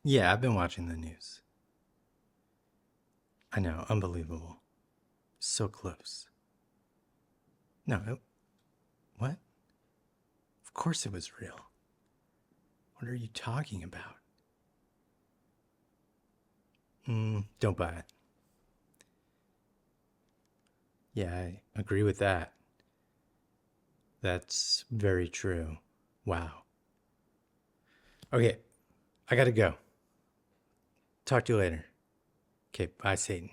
Yeah, I've been watching the news. I know, unbelievable. So close. No, what? Of course it was real. What are you talking about? Don't buy it. Yeah, I agree with that. That's very true. Wow. Okay, I gotta go. Talk to you later. Okay, bye, Satan.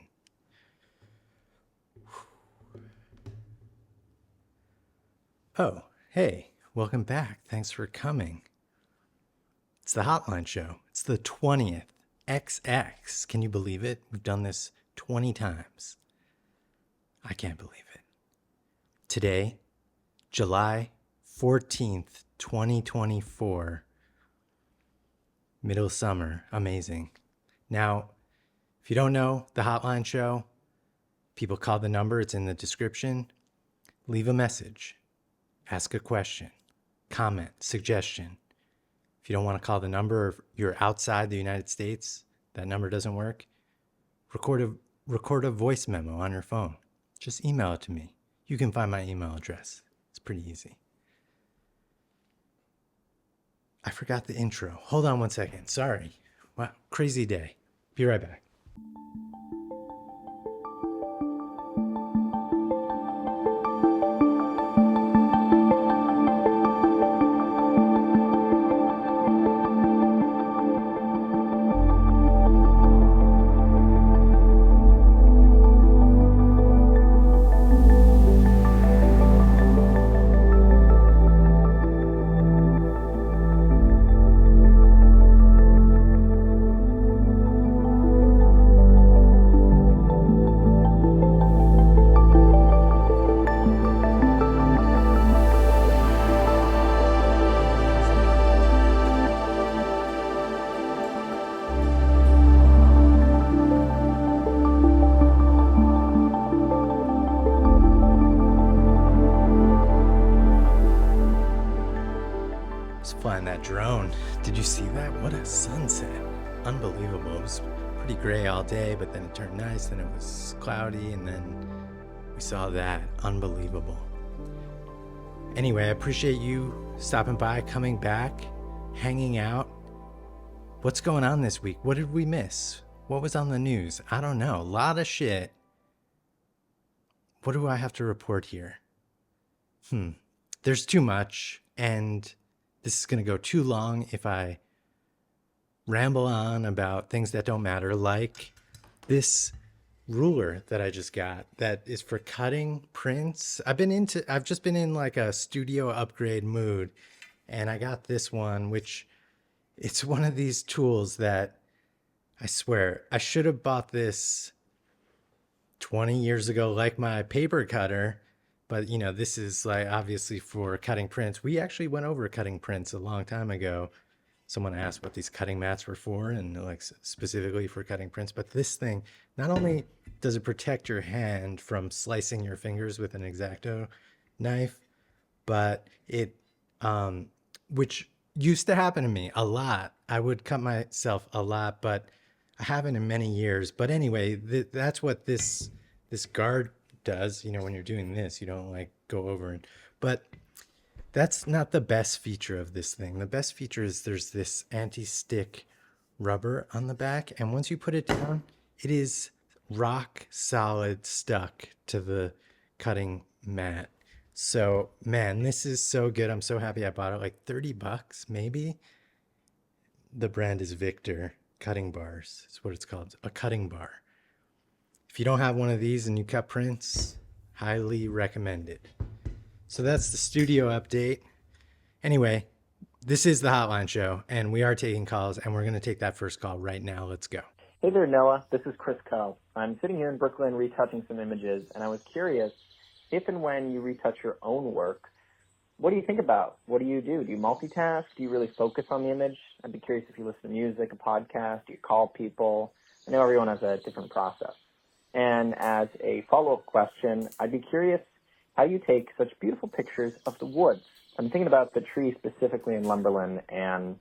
Oh, hey, welcome back. Thanks for coming. It's the Hotline Show. It's the 20th XX. Can you believe it? We've done this 20 times. I can't believe it. Today, July 14th, 2024. Middle summer. Amazing. Now, if you don't know the Hotline Show, people call the number. It's in the description. Leave a message. Ask a question. Comment. Suggestion. If you don't want to call the number, or you're outside the United States, that number doesn't work, record a voice memo on your phone. Just email it to me. You can find my email address. It's pretty easy. I forgot the intro. Hold on one second. Sorry. Wow, crazy day. Be right back. Flying that drone. Did you see that? What a sunset. Unbelievable. It was pretty gray all day, but then it turned nice, then it was cloudy, and then we saw that. Unbelievable. Anyway, I appreciate you stopping by, coming back, hanging out. What's going on this week? What did we miss? What was on the news? I don't know. A lot of shit. What do I have to report here? There's too much, and this is going to go too long if I ramble on about things that don't matter, like this ruler that I just got that is for cutting prints. I've just been in like a studio upgrade mood, and I got this one, which it's one of these tools that I swear I should have bought this 20 years ago, like my paper cutter. But, you know, this is like obviously for cutting prints. We actually went over cutting prints a long time ago. Someone asked what these cutting mats were for, and like specifically for cutting prints. But this thing, not only does it protect your hand from slicing your fingers with an X-Acto knife, but it, which used to happen to me a lot. I would cut myself a lot, but I haven't in many years. But anyway, that's what this guard does. You know, when you're doing this, you don't like go over and, but that's not the best feature of this thing. The best feature is there's this anti-stick rubber on the back, and once you put it down, it is rock solid stuck to the cutting mat. So man, this is so good. I'm so happy I bought it. Like $30 maybe. The brand is Victor cutting bars. It's what it's called, a cutting bar. If you don't have one of these and you cut prints, highly recommend it. So that's the studio update. Anyway, this is the Hotline Show, and we are taking calls, and we're going to take that first call right now. Let's go. Hey there, Noah. This is Chris Coe. I'm sitting here in Brooklyn retouching some images, and I was curious if and when you retouch your own work, what do you think about? What do? Do you multitask? Do you really focus on the image? I'd be curious if you listen to music, a podcast, do you call people? I know everyone has a different process. And as a follow-up question, I'd be curious how you take such beautiful pictures of the woods. I'm thinking about the tree specifically in Lumberland, and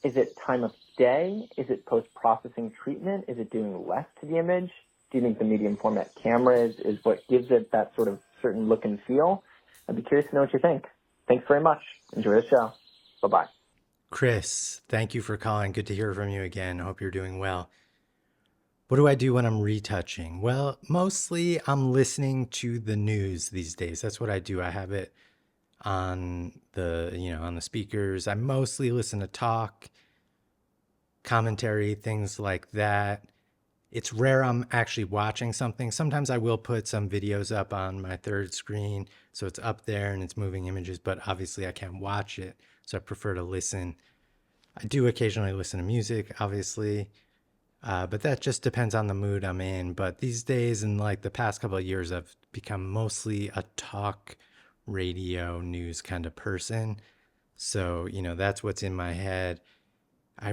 Is it time of day? Is it post-processing treatment? Is it doing less to the image? Do you think the medium format camera is what gives it that sort of certain look and feel? I'd be curious to know what you think. Thanks very much. Enjoy the show. Bye-bye. Chris, thank you for calling. Good to hear from you again. Hope you're doing well. What do I do when I'm retouching? Well, mostly I'm listening to the news these days. That's what I do. I have it on the speakers. I mostly listen to talk, commentary, things like that. It's rare I'm actually watching something. Sometimes I will put some videos up on my third screen, so it's up there and it's moving images, but obviously I can't watch it, so I prefer to listen. I do occasionally listen to music, obviously, but that just depends on the mood I'm in. But these days, in like the past couple of years, I've become mostly a talk radio news kind of person. So, that's what's in my head. I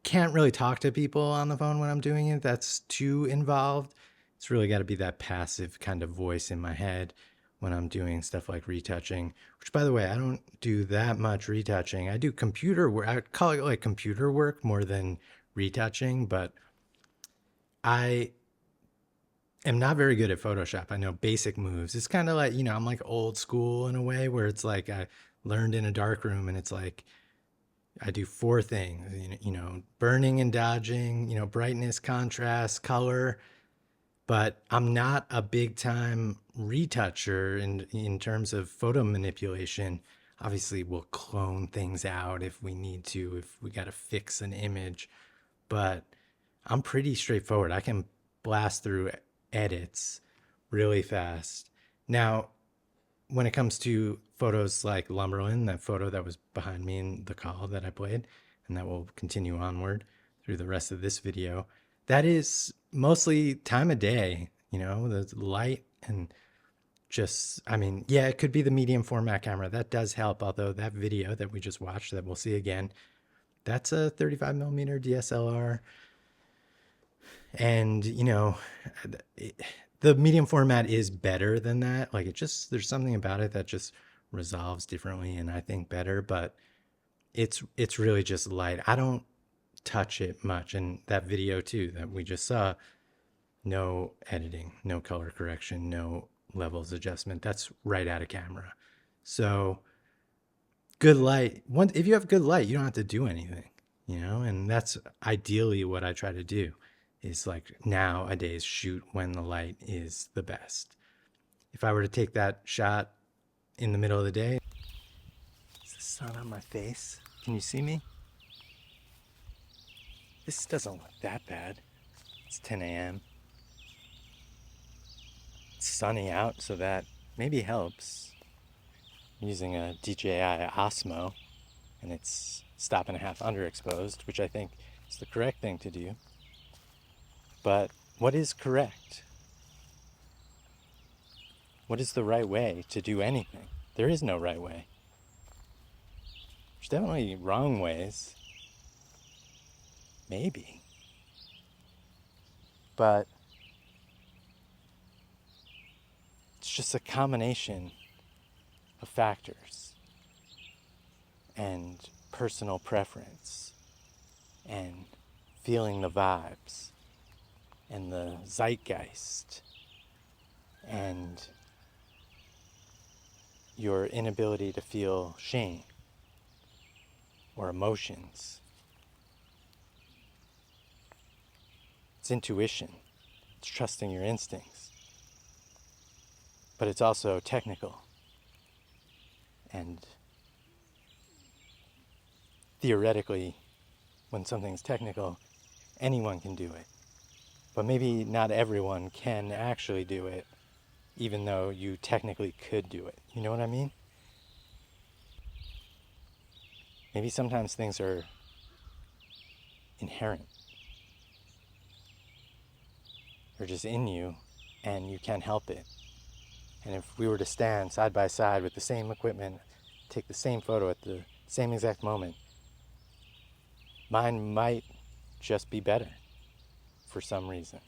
can't really talk to people on the phone when I'm doing it. That's too involved. It's really got to be that passive kind of voice in my head when I'm doing stuff like retouching, which by the way, I don't do that much retouching. I do computer work. I call it like computer work more than retouching, but I am not very good at Photoshop. I know basic moves. It's kind of like, I'm like old school in a way where it's like I learned in a dark room and it's like I do four things, burning and dodging, brightness, contrast, color, but I'm not a big time retoucher in terms of photo manipulation. Obviously, we'll clone things out if we need to, if we got to fix an image, but I'm pretty straightforward. I can blast through edits really fast. Now, when it comes to photos like Lumberland, that photo that was behind me in the call that I played, and that will continue onward through the rest of this video, that is mostly time of day, the light and just, yeah, it could be the medium format camera. That does help. Although that video that we just watched that we'll see again, that's a 35 millimeter DSLR. And, the medium format is better than that. Like there's something about it that just resolves differently and I think better, but it's really just light. I don't touch it much. And that video too, that we just saw, no editing, no color correction, no levels adjustment. That's right out of camera. So good light. If you have good light, you don't have to do anything, and that's ideally what I try to do. Is like nowadays shoot when the light is the best. If I were to take that shot in the middle of the day, is the sun on my face? Can you see me? This doesn't look that bad. It's 10 a.m. It's sunny out, so that maybe helps. I'm using a DJI Osmo, and it's stop and a half underexposed, which I think is the correct thing to do. But what is correct? What is the right way to do anything? There is no right way. There's definitely wrong ways. Maybe. But it's just a combination of factors and personal preference and feeling the vibes and the zeitgeist and your inability to feel shame or emotions. It's intuition. It's trusting your instincts. But it's also technical. And theoretically, when something's technical, anyone can do it. But maybe not everyone can actually do it, even though you technically could do it. You know what I mean? Maybe sometimes things are inherent. They're just in you, and you can't help it. And if we were to stand side by side with the same equipment, take the same photo at the same exact moment, mine might just be better. For some reason.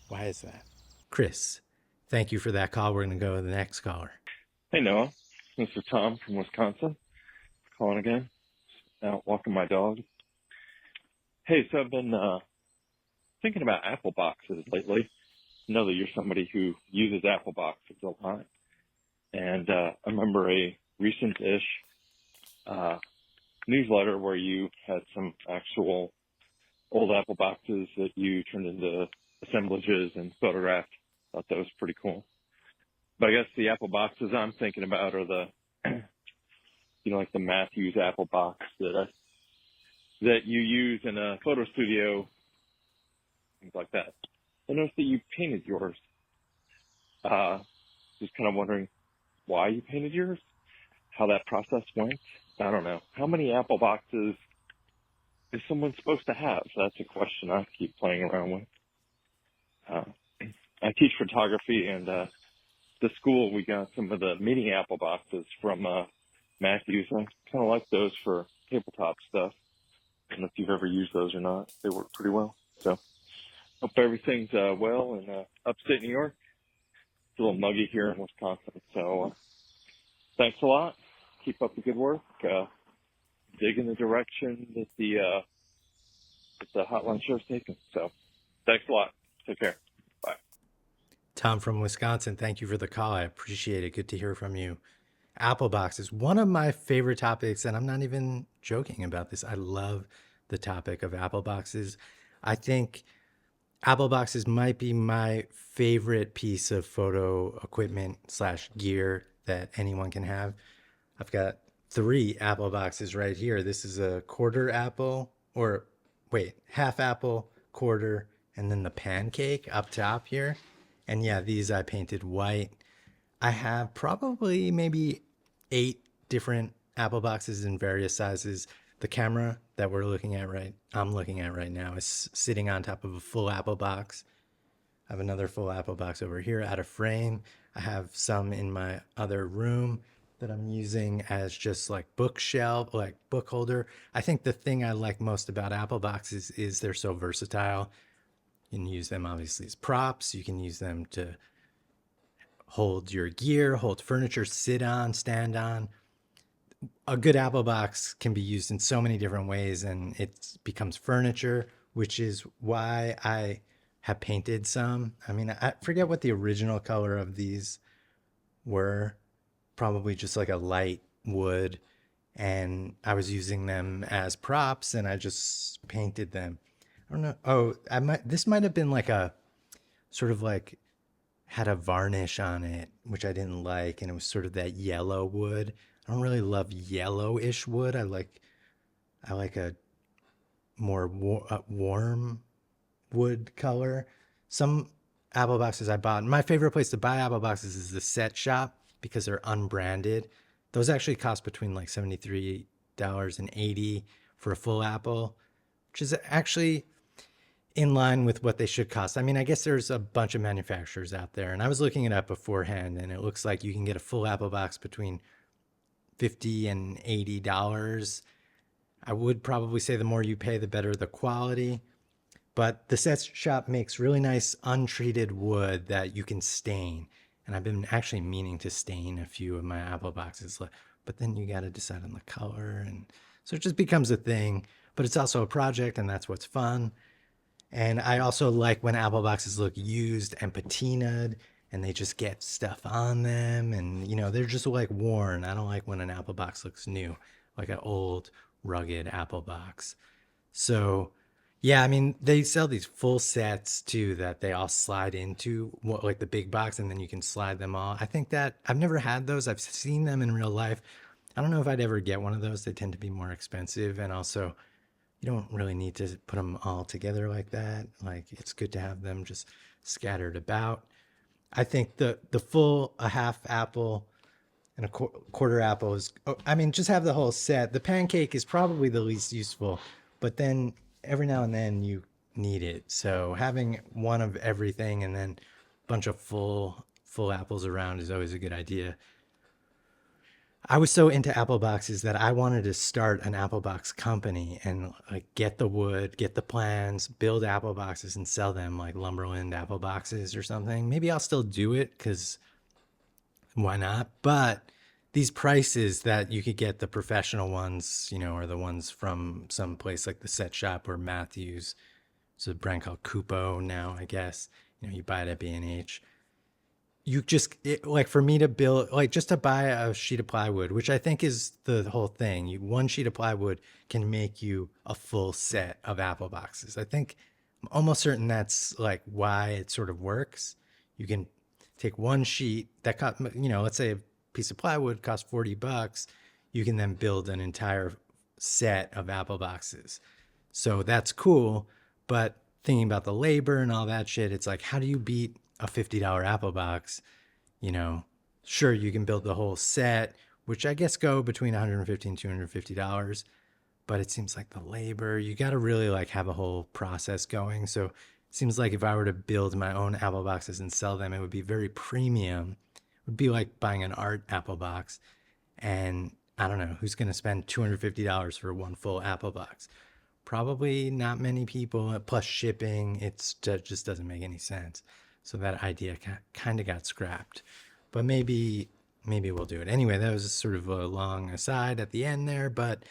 Why is that? Chris, thank you for that call. We're going to go to the next caller. Hey, Noah. This is Tom from Wisconsin. calling again. Out walking my dog. Hey, so I've been thinking about Apple boxes lately. I know that you're somebody who uses Apple boxes a lot. And I remember a recent-ish newsletter where you had some actual old Apple boxes that you turned into assemblages and photographed. Thought that was pretty cool. But I guess the Apple boxes I'm thinking about are the, like the Matthews Apple box that you use in a photo studio, things like that. I noticed that you painted yours. Just kind of wondering why you painted yours, how that process went. I don't know. How many Apple boxes is someone supposed to have? That's a question I keep playing around with. I teach photography, and the school, we got some of the mini Apple boxes from Matthews. I kind of like those for tabletop stuff. I don't know if you've ever used those or not. They work pretty well. So hope everything's well in upstate New York. It's a little muggy here in Wisconsin. So thanks a lot. Keep up the good work. Dig in the direction that the Hotline Show's taking. So thanks a lot. Take care. Bye. Tom from Wisconsin, thank you for the call. I appreciate it. Good to hear from you. Apple boxes, one of my favorite topics, and I'm not even joking about this. I love the topic of Apple boxes. I think Apple boxes might be my favorite piece of photo equipment / gear that anyone can have. I've got 3 Apple boxes right here. This is a quarter apple, or wait, half apple, quarter, and then the pancake up top here. And yeah, these I painted white. I have probably maybe 8 different Apple boxes in various sizes. The camera that I'm looking at right now is sitting on top of a full Apple box. I have another full Apple box over here out of frame. I have some in my other room that I'm using as just like bookshelf, like book holder. I think the thing I like most about Apple boxes is they're so versatile. You can use them obviously as props. You can use them to hold your gear, hold furniture, sit on, stand on. A good Apple box can be used in so many different ways, and it becomes furniture, which is why I have painted some. I mean, I forget what the original color of these were, probably just like a light wood, and I was using them as props, and I just painted them. I don't know. Oh, this might have been like a sort of like had a varnish on it, which I didn't like, and it was sort of that yellow wood. I don't really love yellowish wood. I like a more warm wood color. Some Apple boxes I bought. My favorite place to buy Apple boxes is the Set Shop because they're unbranded. Those actually cost between like $73 and $80 for a full Apple, which is actually in line with what they should cost. I mean, I guess there's a bunch of manufacturers out there, and I was looking it up beforehand, and it looks like you can get a full Apple box between $50 and $80. I would probably say the more you pay, the better the quality. But the Set Shop makes really nice untreated wood that you can stain. And I've been actually meaning to stain a few of my Apple boxes, but then you got to decide on the color. And so it just becomes a thing, but it's also a project, and that's what's fun. And I also like when Apple boxes look used and patinaed and they just get stuff on them, and they're just like worn. I don't like when an Apple box looks new, like an old rugged Apple box. So yeah, I mean, they sell these full sets too that they all slide into like the big box, and then you can slide them all. I think that I've never had those. I've seen them in real life. I don't know if I'd ever get one of those. They tend to be more expensive, and also you don't really need to put them all together like that. Like, it's good to have them just scattered about. I think the full a half apple and a quarter apple is, I mean, just have the whole set. The pancake is probably the least useful, but then every now and then you need it. So having one of everything and then a bunch of full apples around is always a good idea. I was so into Apple boxes that I wanted to start an Apple box company and like get the wood, get the plans, build Apple boxes and sell them like Lumberland Apple boxes or something. Maybe I'll still do it because why not? But these prices that you could get the professional ones, or the ones from some place like the Set Shop or Matthews. It's a brand called Kupo now, I guess. You buy it at B&H. Like for me to build, like just to buy a sheet of plywood, which I think is the whole thing. One sheet of plywood can make you a full set of apple boxes. I think I'm almost certain that's like why it sort of works. You can take one sheet that cost, let's say a piece of plywood costs $40. You can then build an entire set of apple boxes. So that's cool. But thinking about the labor and all that shit, it's like, how do you beat a $50 apple box? Sure, you can build the whole set, which I guess go between $150 and $250. But it seems like the labor, you got to really like have a whole process going. So it seems like if I were to build my own apple boxes and sell them, it would be very premium. It would be like buying an art apple box. And I don't know, who's going to spend $250 for one full apple box? Probably not many people, plus shipping. It just doesn't make any sense. So that idea kind of got scrapped. But maybe we'll do it. Anyway, that was sort of a long aside at the end there. But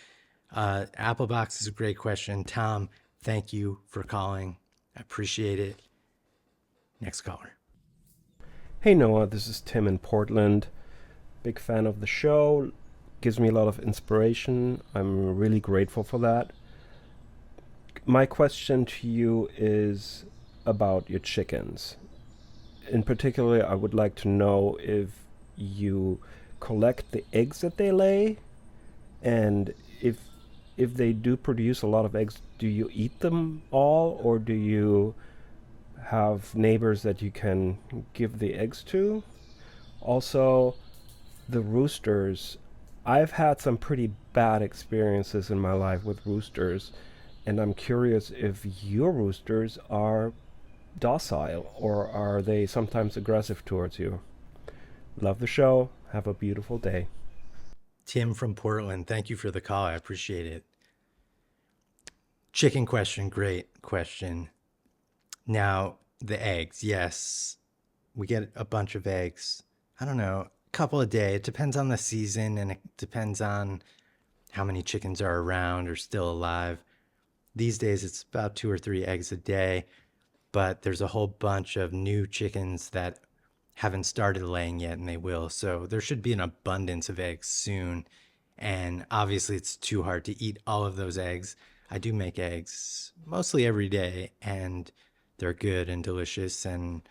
apple box is a great question. Tom, thank you for calling. I appreciate it. Next caller. Hey Noah, this is Tim in Portland. Big fan of the show. Gives me a lot of inspiration. I'm really grateful for that. My question to you is about your chickens. In particular, I would like to know if you collect the eggs that they lay, and if they do produce a lot of eggs, do you eat them all, or do you have neighbors that you can give the eggs to? Also, the roosters. I've had some pretty bad experiences in my life with roosters, and I'm curious if your roosters are docile or are they sometimes aggressive towards you. Love the show. Have a beautiful day. Tim from Portland, thank you for the call. I appreciate it. Chicken question, great question. Now, the eggs, yes, we get a bunch of eggs. I don't know, a couple a day. It depends on the season, and it depends on how many chickens are around or still alive. These days, it's about 2 or 3 eggs a day, but there's a whole bunch of new chickens that haven't started laying yet, and they will. So there should be an abundance of eggs soon. And obviously, it's too hard to eat all of those eggs. I do make eggs mostly every day, and they're good and delicious. And,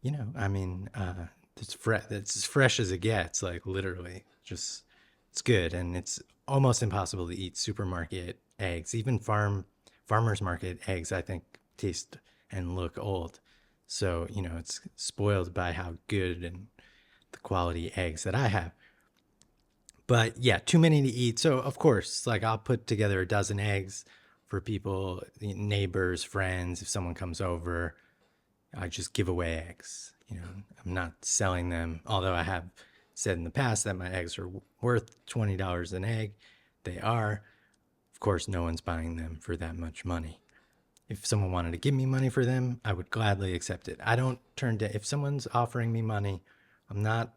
it's as fresh as it gets, like literally. Just, it's good. And it's almost impossible to eat supermarket eggs. Even farmers market eggs, I think, taste and look old. So, it's spoiled by how good and the quality eggs that I have. But yeah, too many to eat. So of course, like I'll put together a dozen eggs for people, neighbors, friends. If someone comes over, I just give away eggs. I'm not selling them, although I have said in the past that my eggs are worth $20 an egg. They are. Of course, no one's buying them for that much money. If someone wanted to give me money for them, I would gladly accept it. I don't turn down, if someone's offering me money, I'm not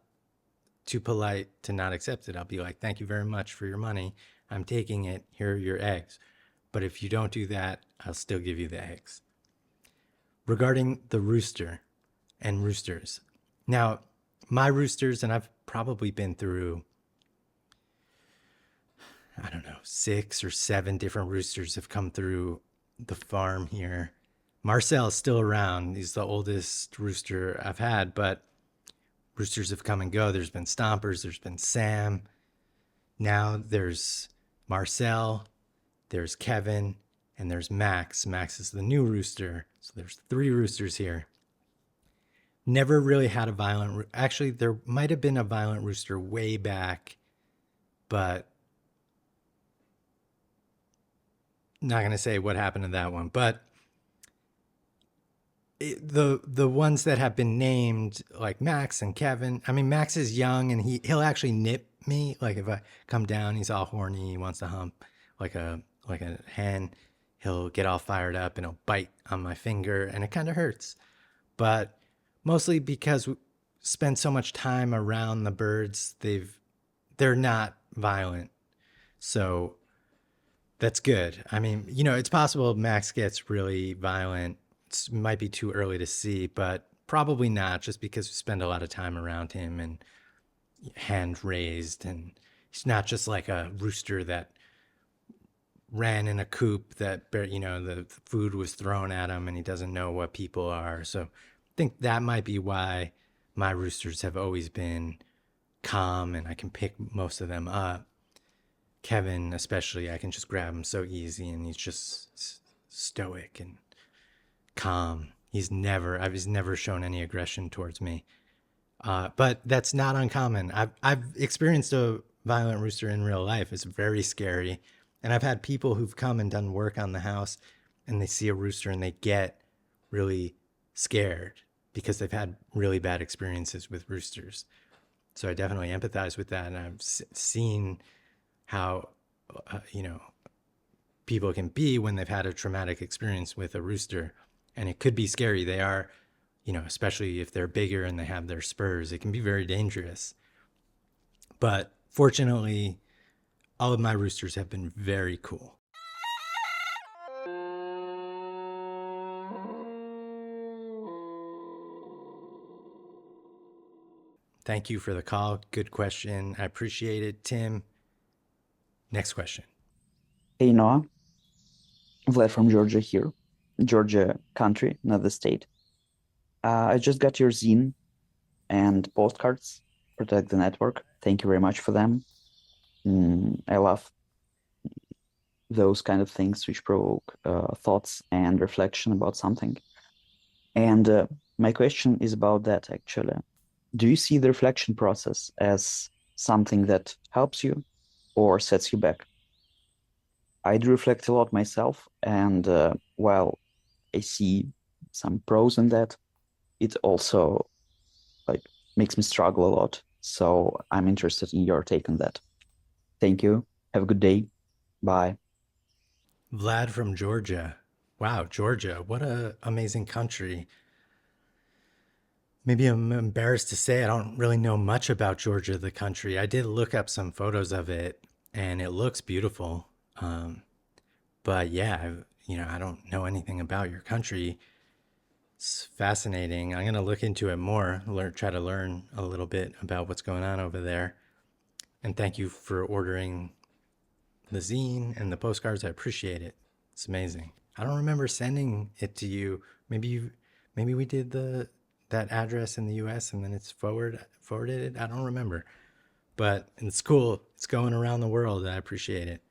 too polite to not accept it. I'll be like, thank you very much for your money. I'm taking it. Here are your eggs. But if you don't do that, I'll still give you the eggs. Regarding the rooster and roosters. Now, my roosters, and I've probably been through, 6 or 7 different roosters have come through the farm here. Marcel is still around. He's the oldest rooster I've had, but roosters have come and go. There's been Stompers, there's been Sam. Now there's Marcel, there's Kevin, and there's Max. Max is the new rooster. So there's 3 roosters here. Never really had a violent, actually there might have been a violent rooster way back, but not going to say what happened to that one. But the ones that have been named, like Max and Kevin, Max is young and he'll actually nip me. Like if I come down, he's all horny, he wants to hump like a hen. He'll get all fired up and he'll bite on my finger, and it kind of hurts. But mostly because we spend so much time around the birds, they've they're not violent. So that's good. I mean, it's possible Max gets really violent. It might be too early to see, but probably not, just because we spend a lot of time around him and hand raised. And he's not just like a rooster that ran in a coop that, the food was thrown at him and he doesn't know what people are. So I think that might be why my roosters have always been calm and I can pick most of them up. Kevin, especially, I can just grab him so easy and he's just stoic and calm. He's never shown any aggression towards me. But that's not uncommon. I've experienced a violent rooster in real life. It's very scary. And I've had people who've come and done work on the house and they see a rooster and they get really scared because they've had really bad experiences with roosters. So I definitely empathize with that. And I've seen how, people can be when they've had a traumatic experience with a rooster. And it could be scary. They are, especially if they're bigger and they have their spurs, it can be very dangerous. But fortunately, all of my roosters have been very cool. Thank you for the call. Good question. I appreciate it, Tim. Next question. Hey, Noah. Vlad from Georgia here. Georgia country, not the state. I just got your zine and postcards, Protect the Network. Thank you very much for them. I love those kind of things which provoke thoughts and reflection about something. And my question is about that, actually. Do you see the reflection process as something that helps you or sets you back? I do reflect a lot myself, and while I see some pros in that, it also makes me struggle a lot. So I'm interested in your take on that. Thank you. Have a good day. Bye. Vlad from Georgia. Wow, Georgia. What an amazing country. Maybe I'm embarrassed to say I don't really know much about Georgia, the country. I did look up some photos of it, and it looks beautiful. But yeah, I don't know anything about your country. It's fascinating. I'm going to look into it more, try to learn a little bit about what's going on over there. And thank you for ordering the zine and the postcards. I appreciate it. It's amazing. I don't remember sending it to you. Maybe we did that address in the US and then it's forwarded it. I don't remember. But it's cool. It's going around the world. I appreciate it.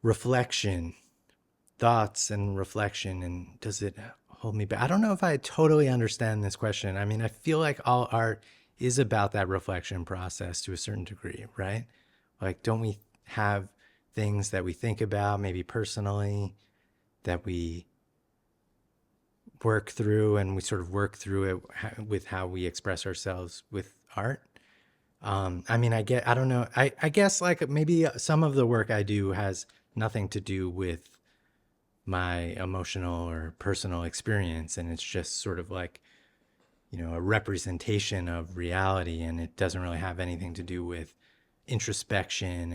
Reflection, thoughts and reflection, and does it hold me back? I don't know if I totally understand this question. I mean, I feel like all art is about that reflection process to a certain degree, right? Like, don't we have things that we think about, maybe personally, that we work through, and we sort of work through it with how we express ourselves with art? I mean, I don't know. I guess like maybe some of the work I do has nothing to do with my emotional or personal experience, and it's just sort of like, a representation of reality, and it doesn't really have anything to do with introspection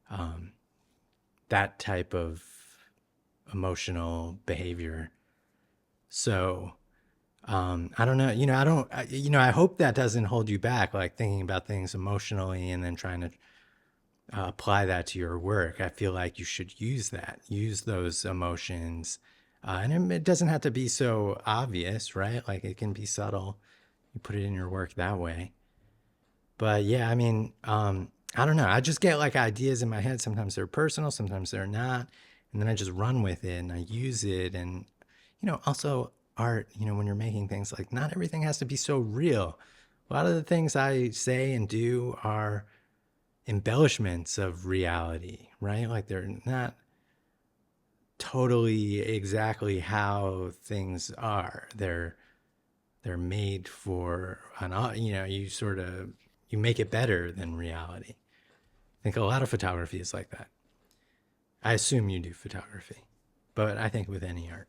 and that type of emotional behavior. So I don't know, I hope that doesn't hold you back, like thinking about things emotionally and then trying to apply that to your work. I feel like you should use those emotions. And it doesn't have to be so obvious, right? Like it can be subtle. You put it in your work that way. But yeah, I mean, I don't know. I just get like ideas in my head. Sometimes they're personal, sometimes they're not. And then I just run with it and I use it. And, also art, when you're making things, like not everything has to be so real. A lot of the things I say and do are embellishments of reality, right? Like they're not totally exactly how things are. They're made for you make it better than reality. I think a lot of photography is like that. I assume you do photography, but I think with any art.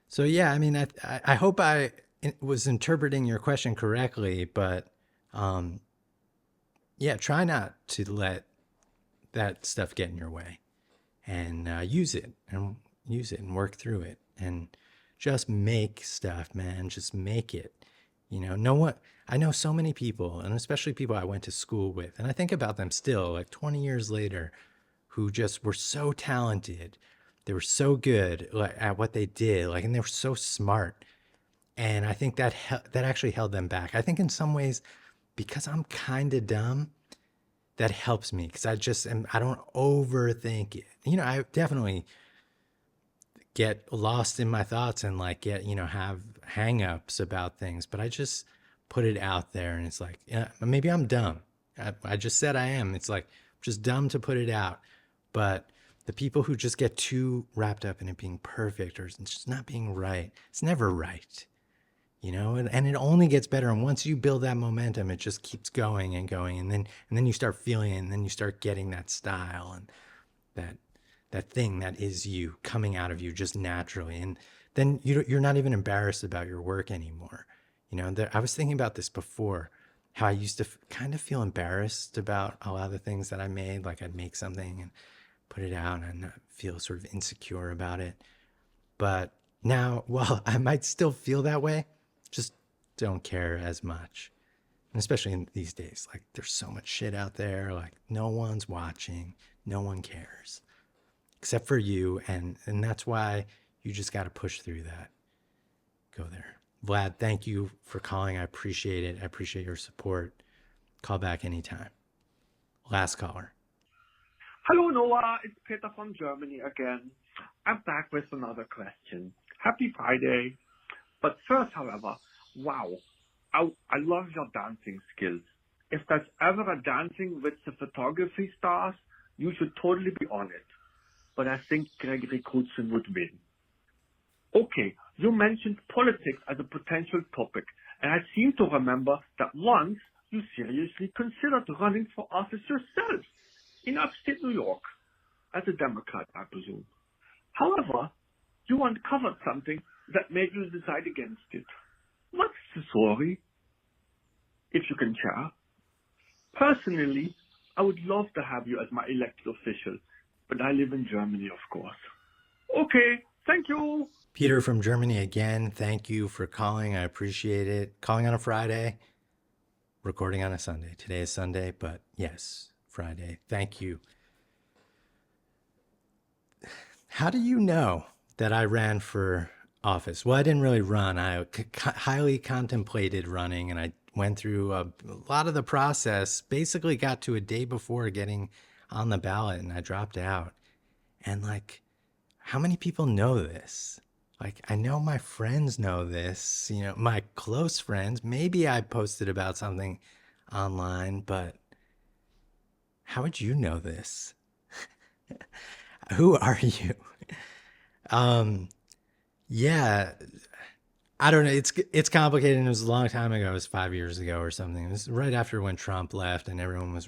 So yeah, I mean, I hope I was interpreting your question correctly, but yeah, try not to let that stuff get in your way, and use it and work through it, and just make stuff, man. Just make it. No one. I know so many people, and especially people I went to school with, and I think about them still, like 20 years later, who just were so talented. They were so good at what they did, like, and they were so smart. And I think that actually held them back. I think in some ways, because I'm kind of dumb, that helps me, because I don't overthink it. I definitely get lost in my thoughts and like have hang-ups about things, but I just put it out there, and it's like, yeah, maybe I'm dumb. I just said I am. It's like just dumb to put it out. But the people who just get too wrapped up in it being perfect or just not being right, it's never right. And it only gets better. And once you build that momentum, it just keeps going and going. And then you start feeling it, and then you start getting that style and that thing that is you coming out of you just naturally. And then you're not even embarrassed about your work anymore. I was thinking about this before, how I used to kind of feel embarrassed about a lot of the things that I made. Like I'd make something and put it out and I'd feel sort of insecure about it. But now, well, I might still feel that way, just don't care as much. And especially in these days, like there's so much shit out there, like no one's watching, no one cares except for you. And that's why you just got to push through that. Go there. Vlad, thank you for calling. I appreciate it. I appreciate your support. Call back anytime. Last caller. Hello, Noah. It's Peter from Germany again. I'm back with another question. Happy Friday. But first, however, wow, I love your dancing skills. If there's ever a dancing with the photography stars, you should totally be on it. But I think Gregory Crutzen would win. Okay, you mentioned politics as a potential topic, and I seem to remember that once you seriously considered running for office yourself in upstate New York, as a Democrat, I presume. However, you uncovered something that made you decide against it. What's the story? If you can share. Personally, I would love to have you as my elected official, but I live in Germany, of course. Okay, thank you. Peter from Germany again. Thank you for calling. I appreciate it. Calling on a Friday, recording on a Sunday. Today is Sunday, but yes, Friday. Thank you. How do you know that I ran for office? Well, I didn't really run. I highly contemplated running, and I went through a lot of the process, basically got to a day before getting on the ballot, and I dropped out. And like, how many people know this? Like, I know my friends know this, my close friends. Maybe I posted about something online, but how would you know this? Who are you? Yeah, I don't know. It's complicated. And it was a long time ago. It was 5 years ago or something. It was right after when Trump left and everyone was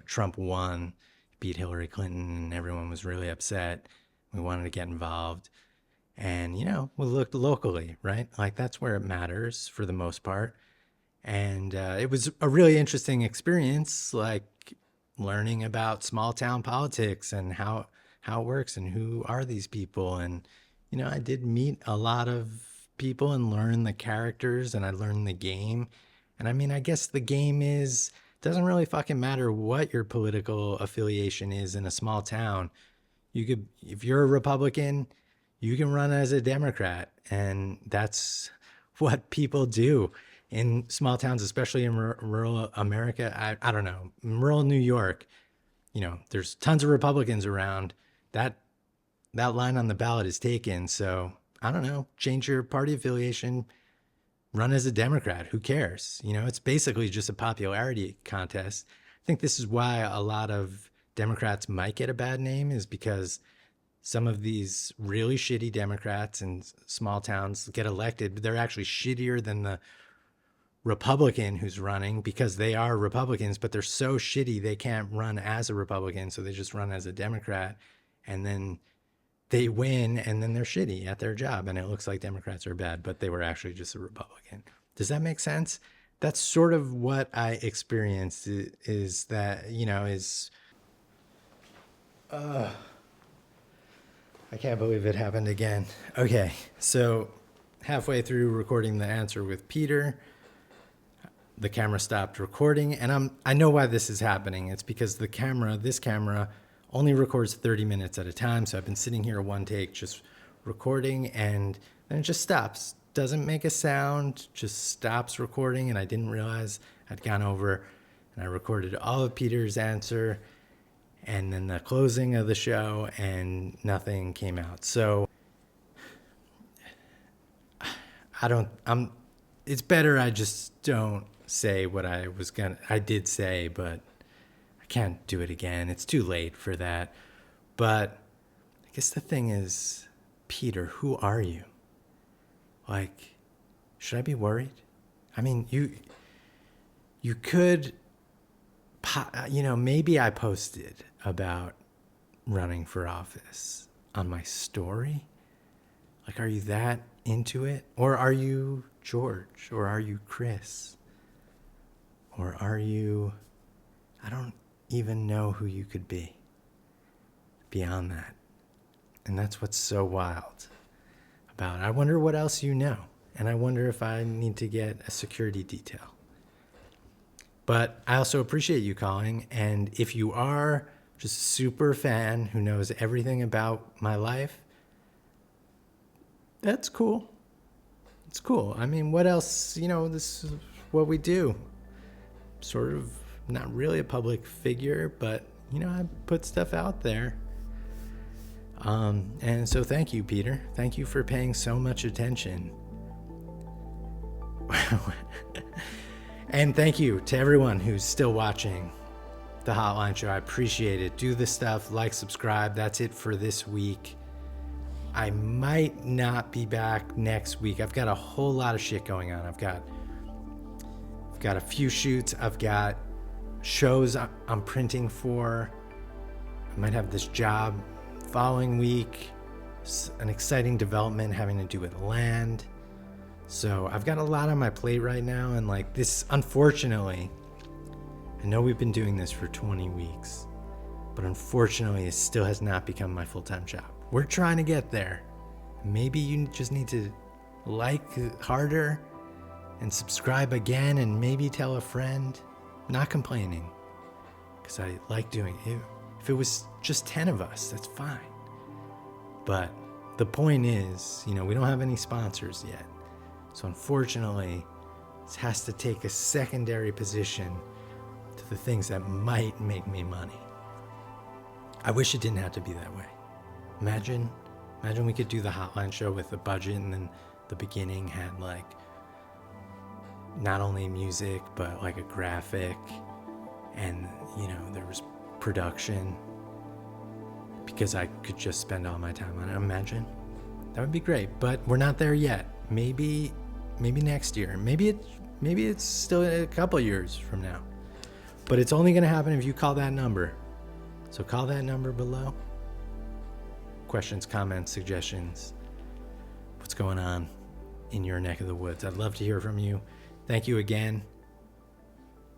Trump won, beat Hillary Clinton, and everyone was really upset. We wanted to get involved, and we looked locally, right? Like that's where it matters for the most part. And it was a really interesting experience, like learning about small town politics and how it works and who are these people. And I did meet a lot of people and learn the characters, and I learned the game. And I mean, I guess the game doesn't really fucking matter what your political affiliation is in a small town. You could, if you're a Republican, you can run as a Democrat, and that's what people do in small towns, especially in rural America. I don't know, rural New York, there's tons of Republicans around. That line on the ballot is taken. So I don't know, change your party affiliation, run as a Democrat. Who cares? It's basically just a popularity contest. I think this is why a lot of Democrats might get a bad name, is because some of these really shitty Democrats in small towns get elected, but they're actually shittier than the Republican who's running, because they are Republicans, but they're so shitty they can't run as a Republican, so they just run as a Democrat, and then they win, and then they're shitty at their job, and it looks like Democrats are bad, but they were actually just a Republican. Does that make sense? that's sort of what I experienced is that, I can't believe it happened again. Okay, so halfway through recording the answer with Peter, the camera stopped recording, and I know why this is happening. It's because this camera only records 30 minutes at a time. So I've been sitting here one take just recording, and then it just stops. Doesn't make a sound, just stops recording, and I didn't realize I'd gone over, and I recorded all of Peter's answer and then the closing of the show, and nothing came out. So it's better I just don't say what I did say, but I can't do it again. It's too late for that. But I guess the thing is, Peter, who are you? Like, should I be worried? I mean, you could, maybe I posted about running for office on my story. Like, are you that into it? Or are you George? Or are you Chris? Or are you, I don't even know who you could be beyond that. And that's what's so wild about it. I wonder what else you know. And I wonder if I need to get a security detail. But I also appreciate you calling. And if you are just a super fan who knows everything about my life, that's cool. It's cool. I mean, what else? This is what we do. Sort of not really a public figure, but, I put stuff out there. And so thank you, Peter. Thank you for paying so much attention. And thank you to everyone who's still watching the Hotline Show. I appreciate it. Do the stuff, like, subscribe. That's it for this week. I might not be back next week. I've got a whole lot of shit going on. I've got a few shoots. I've got shows I'm printing for. I might have this job following week. An exciting development having to do with land. So I've got a lot on my plate right now, and like this, unfortunately, I know we've been doing this for 20 weeks, but unfortunately it still has not become my full-time job. We're trying to get there. Maybe you just need to like harder and subscribe again, and maybe tell a friend. I'm not complaining, because I like doing it. If it was just 10 of us, that's fine. But the point is, we don't have any sponsors yet. So unfortunately, this has to take a secondary position to the things that might make me money. I wish it didn't have to be that way. Imagine we could do the Hotline Show with a budget, and then the beginning had like not only music, but like a graphic, and there was production, because I could just spend all my time on it. Imagine. That would be great, but we're not there yet. Maybe next year. Maybe it's still a couple years from now. But it's only going to happen if you call that number. So call that number below. Questions, comments, suggestions. What's going on in your neck of the woods? I'd love to hear from you. Thank you again.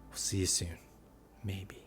We'll see you soon. Maybe.